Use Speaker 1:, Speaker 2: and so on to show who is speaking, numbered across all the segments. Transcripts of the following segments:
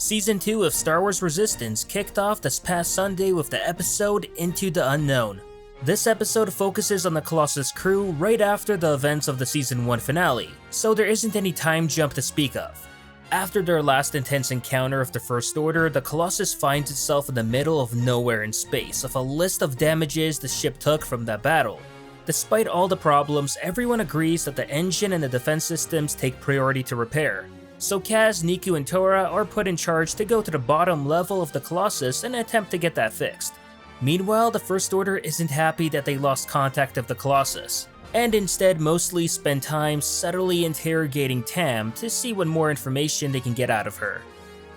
Speaker 1: Season 2 of Star Wars Resistance kicked off this past Sunday with the episode Into the Unknown. This episode focuses on the Colossus crew right after the events of the Season 1 finale, so there isn't any time jump to speak of. After their last intense encounter of the First Order, the Colossus finds itself in the middle of nowhere in space with a list of damages the ship took from that battle. Despite all the problems, everyone agrees that the engine and the defense systems take priority to repair. So Kaz, Niku, and Tora are put in charge to go to the bottom level of the Colossus and attempt to get that fixed. Meanwhile, the First Order isn't happy that they lost contact of the Colossus, and instead mostly spend time subtly interrogating Tam to see what more information they can get out of her.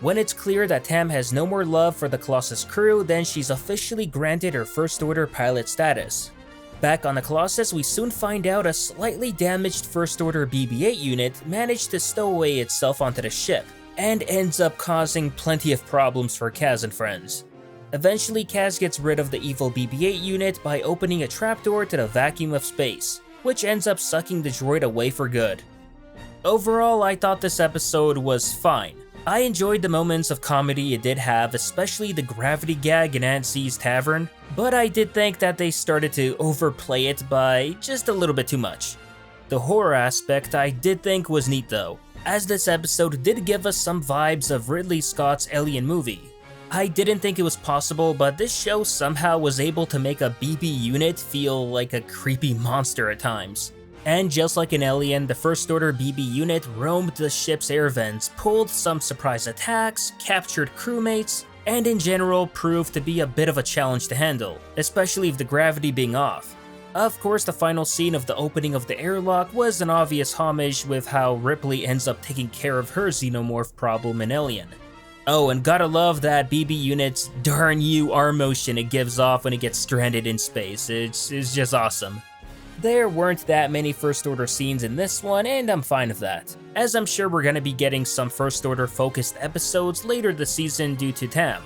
Speaker 1: When it's clear that Tam has no more love for the Colossus crew, then she's officially granted her First Order pilot status. Back on the Colossus, we soon find out a slightly damaged First Order BB-8 unit managed to stow away itself onto the ship, and ends up causing plenty of problems for Kaz and friends. Eventually, Kaz gets rid of the evil BB-8 unit by opening a trapdoor to the vacuum of space, which ends up sucking the droid away for good. Overall, I thought this episode was fine. I enjoyed the moments of comedy it did have, especially the gravity gag in Aunt C's tavern, but I did think that they started to overplay it by just a little bit too much. The horror aspect I did think was neat though, as this episode did give us some vibes of Ridley Scott's Alien movie. I didn't think it was possible, but this show somehow was able to make a BB unit feel like a creepy monster at times. And just like in Alien, the First Order BB unit roamed the ship's air vents, pulled some surprise attacks, captured crewmates, and in general proved to be a bit of a challenge to handle, especially with the gravity being off. Of course, the final scene of the opening of the airlock was an obvious homage with how Ripley ends up taking care of her xenomorph problem in Alien. Oh, and gotta love that BB unit's darn you arm motion it gives off when it gets stranded in space. It's just awesome. There weren't that many First Order scenes in this one, and I'm fine with that, as I'm sure we're gonna be getting some First Order focused episodes later this season due to Tam.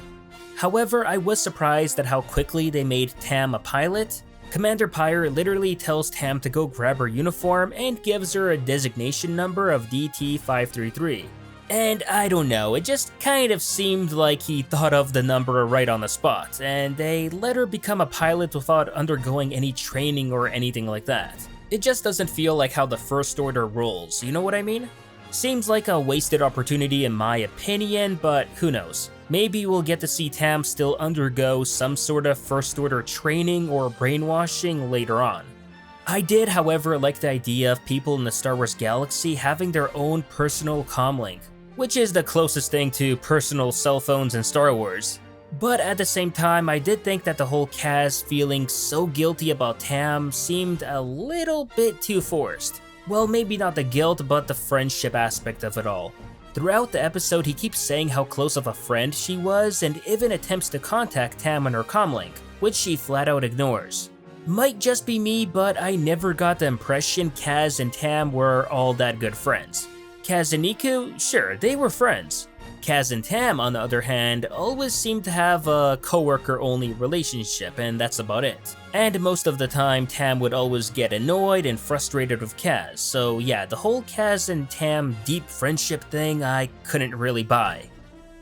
Speaker 1: However, I was surprised at how quickly they made Tam a pilot. Commander Pyre literally tells Tam to go grab her uniform and gives her a designation number of DT-533. And I don't know, it just kind of seemed like he thought of the number right on the spot, and they let her become a pilot without undergoing any training or anything like that. It just doesn't feel like how the First Order rolls, you know what I mean? Seems like a wasted opportunity in my opinion, but who knows. Maybe we'll get to see Tam still undergo some sort of First Order training or brainwashing later on. I did, however, like the idea of people in the Star Wars galaxy having their own personal comlink, which is the closest thing to personal cell phones in Star Wars. But at the same time, I did think that the whole Kaz feeling so guilty about Tam seemed a little bit too forced. Well, maybe not the guilt, but the friendship aspect of it all. Throughout the episode, he keeps saying how close of a friend she was and even attempts to contact Tam on her comlink, which she flat out ignores. Might just be me, but I never got the impression Kaz and Tam were all that good friends. Kaz and Niku, sure, they were friends. Kaz and Tam, on the other hand, always seemed to have a co-worker-only relationship, and that's about it. And most of the time, Tam would always get annoyed and frustrated with Kaz, so yeah, the whole Kaz and Tam deep friendship thing I couldn't really buy.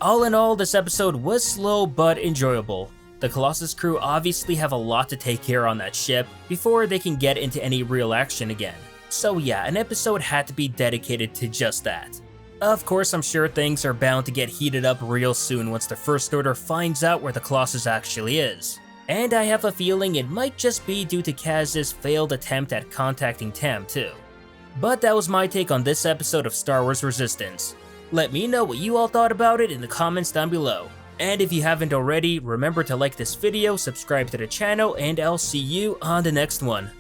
Speaker 1: All in all, this episode was slow but enjoyable. The Colossus crew obviously have a lot to take care on that ship before they can get into any real action again. So yeah, an episode had to be dedicated to just that. Of course, I'm sure things are bound to get heated up real soon once the First Order finds out where the Colossus actually is. And I have a feeling it might just be due to Kaz's failed attempt at contacting Tam too. But that was my take on this episode of Star Wars Resistance. Let me know what you all thought about it in the comments down below. And if you haven't already, remember to like this video, subscribe to the channel, and I'll see you on the next one.